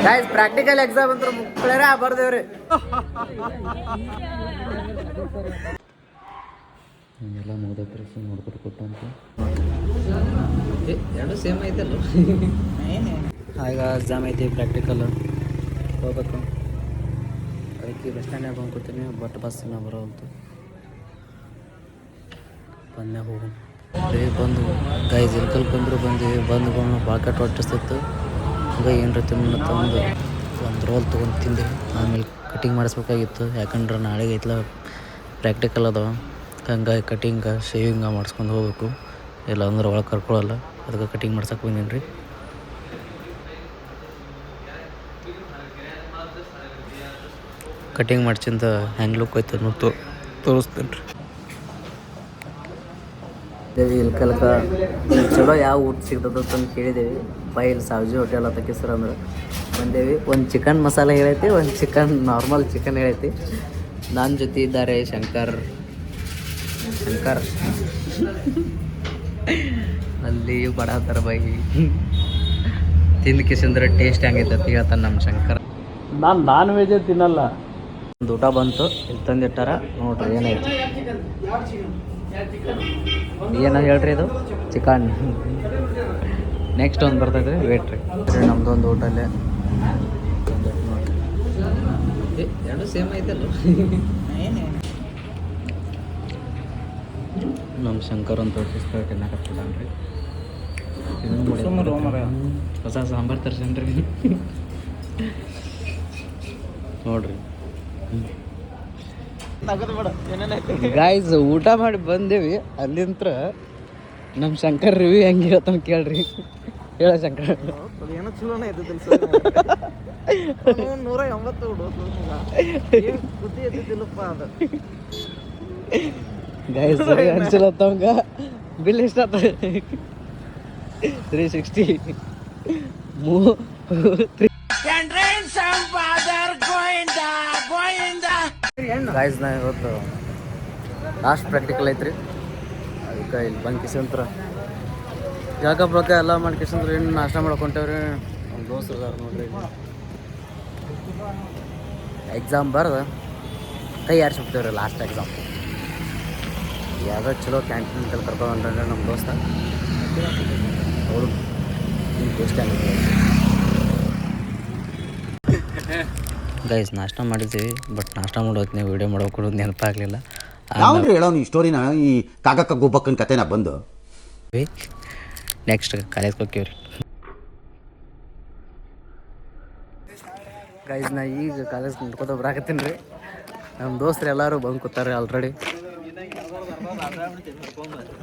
Guys practical exam ಅಂತ ಮುಕ್ಕಳರ ಬರ್ದೇವ್ರಿ. ಎಲ್ಲ ಮುಗ್ದೈತ್ರಿ ನೋಡ್ಕೊಟ್ಟು ಕೊಟ್ಟಂತ ಎರಡು ಸೇಮ್ ಐತಲ್ಲ. ಈಗ ಎಕ್ಸಾಮ್ ಐತಿ ಪ್ರಾಕ್ಟಿಕಲ್ ಹೋಗ್ಬೇಕು. ಅದಕ್ಕೆ ಬಸ್ ಸ್ಟ್ಯಾಂಡ್ ಬಂದು ಕೂತೀನಿ. ಬಟ್ ಬಸ್ ನಾವು ಬರೋವಂತು ಬಂದ್ಮ್ಯಾಗ ಹೋಗು ಬಂದು ಗೈಸ್ ಇಲ್ಕಲ್ ಬಂದ್ವಿ. ಬಂದುಕೊಂಡು ಭಾಳ ಕಟ್ಟು ಹೊಟ್ಟಿಸ್ತಿತ್ತು. ಈಗ ಏನರ ತಿನ್ನ ತಂದು ಒಂದು ರೋಲ್ ತೊಗೊಂಡು ತಿಂದೆ. ಆಮೇಲೆ ಕಟಿಂಗ್ ಮಾಡಿಸ್ಬೇಕಾಗಿತ್ತು, ಯಾಕಂದ್ರೆ ನಾಳೆಗೆ ಐತ್ಲ ಪ್ರಾಕ್ಟಿಕಲ್ ಅದಾವ. ಹಂಗಾಗಿ ಕಟಿಂಗ ಶೇವಿಂಗ ಮಾಡಿಸ್ಕೊಂಡು ಹೋಗ್ಬೇಕು, ಇಲ್ಲ ಅಂದ್ರೆ ಒಳಗೆ ಕರ್ಕೊಳ್ಳಲ್ಲ. ಅದಕ್ಕೆ ಕಟಿಂಗ್ ಮಾಡ್ಸಕ್ಕೆ ಬಂದೀನಿ ರೀ. ಕಟಿಂಗ್ ಮಾಡ್ಸಿಂದ ಹ್ಯಾಂಗ್ ಲುಕ್ ಐತೆ ನೋಡಿ ತೋರಿಸ್ತೇನೆ ರೀ. ಇಲ್ಕಲ್ಕ ಚಲೋ ಯಾವ ಊಟ ಸಿಗ್ತದ ಅಂತ ಕೇಳಿದೇವಿ. ಇಲ್ಲಿ ಸಾವ್ಜಿ ಹೋಟೆಲ್ ಅಂತಕ್ಕೆ ಸರ್ ಅಂದ್ರೆ ಬಂದೇವಿ. ಒಂದು ಚಿಕನ್ ಮಸಾಲೆ ಹೇಳೈತಿ, ಒಂದು ಚಿಕನ್ ನಾರ್ಮಲ್ ಚಿಕನ್ ಹೇಳೈತಿ. ನನ್ನ ಜೊತೆ ಇದ್ದಾರೆ ಶಂಕರ್ ಅಲ್ಲಿ ಬಡಾತಾರ ಬೈ ತಿಂದು ಕಿಸಂದ್ರೆ ಟೇಸ್ಟ್ ಹೆಂಗೈತೆ ಅಂತ ಹೇಳ್ತಾನೆ ನಮ್ಮ ಶಂಕರ್. ನಾನು ನಾನ್ ವೆಜ್ ತಿನ್ನಲ್ಲ. ಒಂದು ಊಟ ಬಂತು, ಇಲ್ಲಿ ತಂದಿಟ್ಟಾರ ನೋಡ್ರಿ ಏನೈತಿ. ಏನೋ ಹೇಳ್ರಿ ಇದು ಚಿಕನ್. ನೆಕ್ಸ್ಟ್ ಒಂದು ಬರ್ತೈತೆ ರೀ, ವೇಟ್ ರೀ. ನಮ್ದೊಂದು ಊಟಲ್ಲೇ ಎರಡು ಸೇಮ್ ಐತಲ್ಲ. ನಮ್ಮ ಶಂಕರ್ ಅಂತ ತಿನ್ನಕತ್ತಿದ್ದಾನ್ರಿ. ಹೊಸ ಸಾಂಬಾರು ತರ್ಸನ್ರಿ ನೋಡ್ರಿ. ಗಾಯ್ಸ್ ಊಟ ಮಾಡಿ ಬಂದೇವಿ. ಅಲ್ಲಿಂತ್ರ ನಮ್ಮ ಶಂಕರ್ ರಿವ್ಯೂ ಹೆಂಗೆ ಹೇಳ್ತಾನೆ ಕೇಳ್ರಿ. ಹೇಳ ಶಂಕರ್. ಏನೋ ಚಲೋನೇ ಇದ್ದಿದ್ದಿಲ್ಲ ಸರ್. 180 ಬುದ್ಧಿ ಎದ್ದಿದ್ದಿಲ್ಲಪ್ಪ ಅದು. ಗಾಯ್ಸ್ ಅನ್ಸಲತ್ತವಂಗ ಬಿಲ್ ಎಷ್ಟು ಆತ? 360 ಗಾಯ್ಸ್. ನಾ ಇವತ್ತು ಲಾಸ್ಟ್ ಪ್ರಾಕ್ಟಿಕಲ್ ಐತ್ರಿ. ಅದಕ್ಕೆ ಇಲ್ಲಿ ಬಂದು ಕಿಸಂತ್ರ ಜಾಗ ಎಲ್ಲ ಮಾಡಿ ಕಿಸಂತ್ರ ಏನು ನಾಷ್ಟ ಮಾಡ್ಕೊಂತೇವ್ರಿ. ನಮ್ಮ ದೋಸ್ತರು ಅದಾರ ನೋಡ್ರಿ. ಎಕ್ಸಾಮ್ ಬರ್ದು ಕೈ ಯಾರಿಸ್ಬಿಡ್ತೇವ್ರಿ ಲಾಸ್ಟ್ ಎಕ್ಸಾಮ್. ಯಾವುದೋ ಚಲೋ ಕ್ಯಾಂಟೀನ್ ಕರ್ಕೊಂಡು ಹೊಂಟ್ರೆ ನಮ್ಮ ದೋಸ್ತ ಅವರು ಟೇಸ್ಟ್ ಆಗಿದೆ. ಗೈಸ್ ನಾಷ್ಟ ಮಾಡಿದ್ದೀವಿ, ಬಟ್ ನಾಷ್ಟ ಮಾಡೋದು ನೀವು ವೀಡಿಯೋ ಮಾಡೋಕೊಡೋದು ನೆನಪಾಗಲಿಲ್ಲ. ಯಾವ್ದು ಹೇಳೋ ಈ ಸ್ಟೋರಿನ, ಈ ಕಾಗಕ್ಕ ಗೊಬ್ಬಕ್ಕನ ಕತೆನ ಬಂದು ನೆಕ್ಸ್ಟ್ ಕಾಲೇಜ್ಗೆ ಹೋಗ್ತೀವ್ರಿ. ಗೈಸ್ ನಾ ಈಗ ಕಾಲೇಜ್ ನೋಡ್ಕೊತ ಬರಾಕತ್ತೀನಿ ರೀ. ನಮ್ಮ ದೋಸ್ತರು ಎಲ್ಲರೂ ಬಂದು ಕೂತಾರೆ ಆಲ್ರೆಡಿ.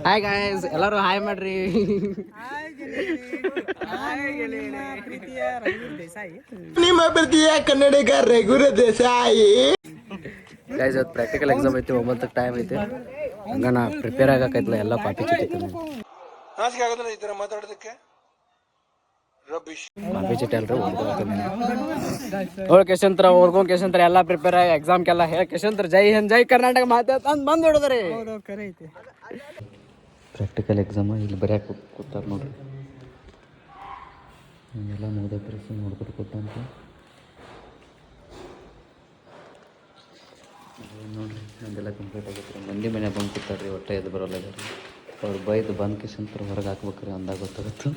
ಹಾಯ್ ಗೈಸ್, ಎಲ್ಲರೂ ಹಾಯ್ ಮಾಡ್ರಿ. ನಿಮ್ಮ ಪ್ರೀತಿಯ ಕನ್ನಡಿಗ ರಘುರ ದೇಸಾಯಿ. ಗೈಸ್ ಇವತ್ತು ಪ್ರಾಕ್ಟಿಕಲ್ ಎಕ್ಸಾಮ್ ಐತಿ, 9ಕ್ಕೆ ಟೈಮ್ ಐತಿ. ಹಂಗ ನಾ ಪ್ರಿಪೇರ್ ಆಗಕ್ಕೈತಲ್ಲ ಎಲ್ಲ ಕಾಪಿ ಚೀಟಿ ಚೀಟಿ ಅಲ್ರಿ ಓದ್ಕೊಳ್ತೀನಿ. ಕೆಶಂತ್ರ ಓದ್ಕೊಂಡ್ ಕೆಶಂತ್ರ ಎಲ್ಲ ಪ್ರಿಪೇರ್ ಆಗಿ ಎಕ್ಸಾಮ್ಗೆಲ್ಲ ಹೇಳಿ ಕೆಶಂತ್ರ ಜೈ ಹಿಂದ್ ಜೈ ಕರ್ನಾಟಕ ಮಾತಾಡ್ತಂದು ಬಂದು ಹೊಡದ್ರಿ. ಪ್ರಾಕ್ಟಿಕಲ್ ಎಕ್ಸಾಮ್ ಇಲ್ಲಿ ಬರೆಯಕ್ಕೆ ಕೂತಾರ ನೋಡ್ರಿ. ಎಲ್ಲ ಮುಗ್ದೈತ್ರಿ, ನೋಡ್ಕೊಟ್ಟು ಕೊಟ್ಟಂತ ನೋಡ್ರಿ. ನಮ್ದೆಲ್ಲ ಕಂಪ್ಲೀಟ್ ಆಗೈತೆ. ಮಂದಿ ಮನೆ ಬಂದು ಕೂತಾರ್ರಿ, ಹೊಟ್ಟೆ ಎದ್ದು ಬರೋಲ್ಲ ರೀ. ಅವ್ರು ಬೈದು ಬಂದು ಕಿಸಂತ್ರ ಹೊರಗೆ ಹಾಕ್ಬೇಕ್ರಿ, ಅಂದಾಗ ಗೊತ್ತಾಗತ್ತು.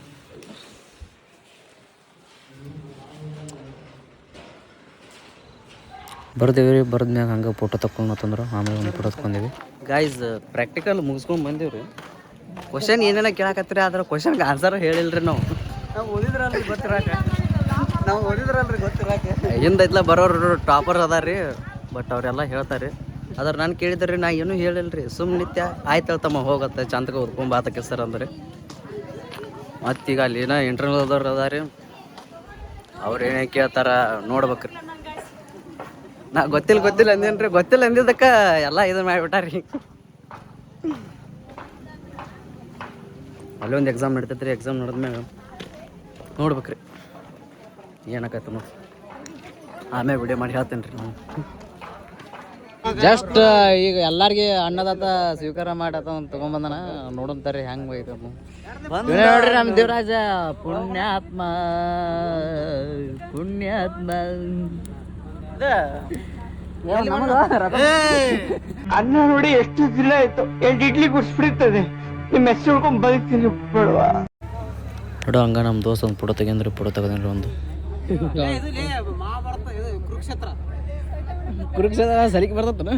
ಬರ್ದೇವ್ರಿ. ಬರ್ದ್ಮ್ಯಾಗ ಹಂಗೆ ಫೋಟೋ ತಕ್ಕೊಂಡು ಅಂತಂದ್ರೆ ಆಮೇಲೆ ಒಂದು ಫೋಟೋ ತಗೊಂಡೀವಿ. ಗಾಯ್ಸ್ ಪ್ರಾಕ್ಟಿಕಲ್ ಮುಗಿಸ್ಕೊಂಡು ಬಂದೀವ್ರಿ. ಕ್ವಶನ್ ಏನೇನ ಕೇಳಕತ್ತೀರಿ, ಆದ್ರೆ ಕ್ವಶನ್ಗೆ ಆನ್ಸರ್ ಹೇಳಿಲ್ರಿ. ನಾವು ಓದಿದ್ರಲ್ರಿ ಗೊತ್ತಿರಾಕೆ ಹಿಂದೈತ್ಲ ಬರೋರು ಟಾಪರ್ ಅದಾರ ರೀ. ಬಟ್ ಅವರೆಲ್ಲ ಹೇಳ್ತಾರೆ. ಆದ್ರೆ ನಾನು ಕೇಳಿದ್ರಿ, ನಾ ಏನೂ ಹೇಳಿಲ್ರಿ. ಸುಮ್ಮನೆ ನಿತ್ಯ ಆಯ್ತು ಹೇಳ್ತಮ್ಮ ಹೋಗತ್ತೆ ಚಂದಕ್ಕೆ ಓದ್ಕೊಂಡ್ ಬಾತಕ್ಕೆ ಸರ್ ಅಂದ್ರೆ. ಮತ್ತೀಗ ಅಲ್ಲಿ ಏನೋ ಇಂಟರ್ನಲ್ ಅದಾರ ಅದಾರಿ, ಅವ್ರು ಏನೇ ಕೇಳ್ತಾರ ನೋಡ್ಬೇಕ್ರಿ. ನಾ ಗೊತ್ತಿಲ್ಲ ಅಂದೇನ್ರಿ. ಗೊತ್ತಿಲ್ಲ ಅಂದಿದ್ದಕ್ಕೆ ಎಲ್ಲ ಇದು ಮಾಡಿಬಿಟ್ಟಾರಿ. ಅಲ್ಲಿ ಒಂದು ಎಕ್ಸಾಮ್ ನಡಿತೈತ್ರಿ. ಎಕ್ಸಾಮ್ ನಡೆದ್ಮ್ಯಾಗ ನೋಡ್ಬೇಕ್ರಿ ಏನಾಕೈತೆ ನೋಡಿ. ಆಮೇಲೆ ವಿಡಿಯೋ ಮಾಡಿ ಹೇಳ್ತೇನೆ ರೀ. ನಾವು ಜಸ್ಟ್ ಈಗ ಎಲ್ಲಾರ್ಗಿ ಅನ್ನದಾತ ಸ್ವೀಕಾರ ಮಾಡತ್ತ ತೊಗೊಂಬಂದನ ನೋಡಂತಾರಿ ಹೆಂಗ್ ಐತೆ ನೋಡ್ರಿ. ನಮ್ಮ ದೇವರಾಜ ಪುಣ್ಯಾತ್ಮ ಪುಣ್ಯಾತ್ಮ ಅನ್ನ ನೋಡಿ ಎಷ್ಟು ದಿನ ಆಯ್ತು 8 ಇಡ್ಲಿ ಗುಡ್ಸ್ಬಿಡ್ತದೆ ನಿಮ್ಮ ಹೆಸರು ಹಿಡ್ಕೊಂಡ್ ಬದುಕ್ತೀನಿ ಬಿಡುವ. ನೋಡು ಹಂಗ ನಮ್ಮ ದೋಸ್ತ ಒಂದು ಫೋಟೋ ತೆಗೆಂದ್ರೆ ಫೋಟೋ ತೆಗೆದ್ರೆ ಒಂದು ಕುರುಕ್ಷೇತ್ರ ಸರಿಗೆ ಬರ್ತತನ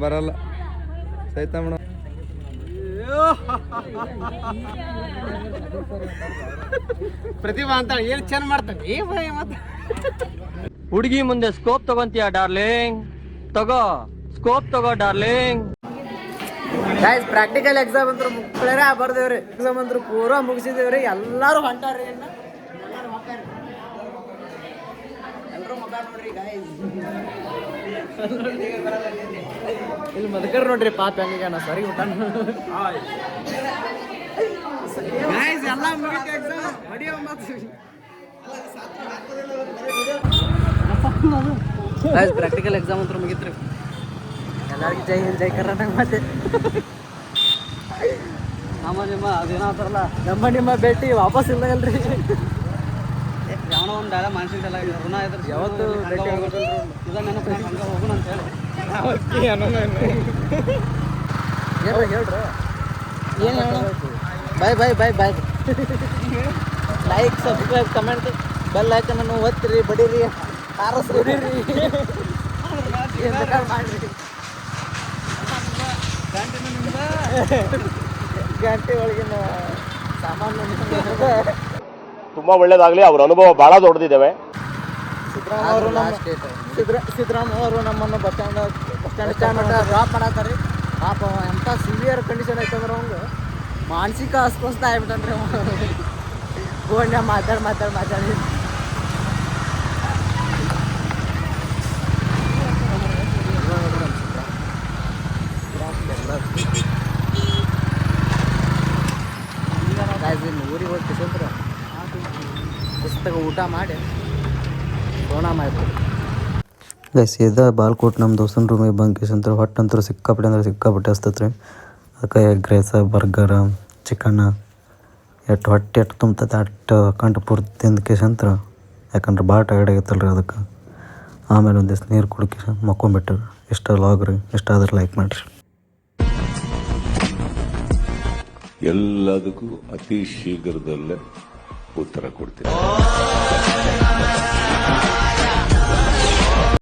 ಬರಲ್ಲ ಸೈತಮ್ಮಣ ಪ್ರತಿಭಾ ಅಂತ ಏನ್ ಚೆಂದ ಮಾಡ್ತಾನೆ ಹುಡುಗಿ ಮುಂದೆ ಸ್ಕೋಪ್ ತಗೊಂತೀಯ ಡಾರ್ಲಿಂಗ್ ತಗೋ ಸ್ಕೋಪ್ ತಗೋ ಡಾರ್ಲಿಂಗ್. ಗೈಸ್ ಪ್ರಾಕ್ಟಿಕಲ್ ಎಕ್ಸಾಮ್ ಅಂತೂ ಮುಕ್ಕಳೇ ಬರ್ದೇವ್ರಿ. ಎಕ್ಸಾಮ್ ಅಂತೂ ಪೂರಾ ಮುಗಿಸಿದೇವ್ರಿ. ಎಲ್ಲಾರು ಹೊಂಟಾರ್ರಿ. ಎಲ್ಲರೂ ಮಗ ನೋಡ್ರಿ ಗೈಸ್. ಇಲ್ಲಿ ಮದಕರ್ ನೋಡ್ರಿ ಪಾಪ ಹೆಂಗೀಗ ನಾ ಸರಿ ಊಟ ಗೈಸ್ ಎಲ್ಲ ಮುಗಿತ ಎಕ್ಸಾಮ್ ಹೊಡಿಯೋ ಮಾತು. ಗೈಸ್ ಪ್ರಾಕ್ಟಿಕಲ್ ಎಕ್ಸಾಮ್ ಅಂತೂ ಮುಗಿತ್ರಿ. ಎಲ್ಲರಿಗೂ ಜೈ ಹಿಂದ್ ಜೈ ಕರ್ನಾಟಕ. ಮತ್ತೆ ನಮ್ಮ ನಿಮ್ಮ ಅದೇನಾತಾರಲ್ಲ ನಮ್ಮ ನಿಮ್ಮ ಭೇಟಿ ವಾಪಸ್ ಇಲ್ಲಗಲ್ರಿ. ಯಾವನೋ ಒಂದು ಡಾಲ ಮಾನಸಿಕ ಋಣ ಇದ್ರೆ ಯಾವತ್ತು ಭೇಟಿ ಹಂಗೆ ಹೋಗೋಣ ಅಂತ ಹೇಳಿ ಹೇಳ್ರಿ. ಏನು ಬಾಯ್ ಬಾಯ್ ಬಾಯ್ ಬಾಯ್. ಲೈಕ್ ಸಬ್ಸ್ಕ್ರೈಬ್ ಕಮೆಂಟ್ ಬೆಲ್ ಐಕನನ್ನು ಒತ್ತಿರಿ, ಬಡೀರಿ, ಕಾರಸ್ರಿ, ಮಾಡಿರಿ. ಗಂಟೆ ಒಳಗಿನ ಸಾಮಾನು ತುಂಬಾ ಒಳ್ಳೇದಾಗ್ಲಿ. ಅವ್ರ ಅನುಭವ ಬಹಳ ದೊಡ್ಡದಿದ್ದಾವೆ. ಸಿದ್ದರಾಮಯ್ಯ ಅವರು ನಮ್ಮನ್ನು ಬಸ್ ಸ್ಟ್ಯಾಂಡ್ ಡ್ರಾಪ್ ಮಾಡತ್ತಾರೆ. ಪಾಪ ಎಂಥ ಸಿವಿಯರ್ ಕಂಡೀಷನ್ ಐತಂದ್ರೆ ಅವಂಗೆ ಮಾನಸಿಕ ಅಸ್ವಸ್ಥ ಆಗ್ಬಿಟ್ಟನ್ರಿ. ಫೋನ್ಯಾಗ ಮಾತಾಡಿ ಊರಿಗೆ ಹೋಗಿ ಕಿಸಂತ್ರ ಪುಸ್ತಕ ಊಟ ಮಾಡಿ ಸೋಣ ಮಾಡ್ತೀವಿ. ಗೈಸ್ ಇದು ಬಾಲ್ಕೋಟ್ ನಮ್ಮ ದೋಸ್ತನ ರೂಮಿಗೆ ಬಂದು ಕೇಸಂತ್ರ ಹೊಟ್ಟೆ ಅಂತೂ ಸಿಕ್ಕಾಪಟ್ಟೆ ಅಂದ್ರೆ ಸಿಕ್ಕಾಪಟ್ಟೆ ಹಸ್ತತ್ರಿ. ಅದಕ್ಕೆ ಎಗ್ ರೈಸ, ಬರ್ಗರ, ಚಿಕನ್ನ ಎಷ್ಟು ಹೊಟ್ಟೆ ಎಷ್ಟು ತುಂಬ್ತೈತೆ ಅಷ್ಟು ಕಂಡು ಪೂರ್ತಿ ತಿಂದು ಕೇಸಂತ್ರ. ಯಾಕಂದ್ರೆ ಭಾಳ ಟೈರ್ಡ್ ಆಗೈತಲ್ರಿ ಅದಕ್ಕೆ. ಆಮೇಲೆ ಒಂದಿಷ್ಟು ನೀರು ಕುಡ್ಕಿ ಮಕ್ಕೊಂಬಿಟ್ರಿ. ಇಷ್ಟ ಲಾಗ್ ರೀ. ಇಷ್ಟ ಆದ್ರೆ ಲೈಕ್ ಮಾಡಿರಿ. ಎಲ್ಲದಕ್ಕೂ ಅತಿ ಶೀಘ್ರದಲ್ಲೇ ಉತ್ತರ ಕೊಡ್ತೀನಿ.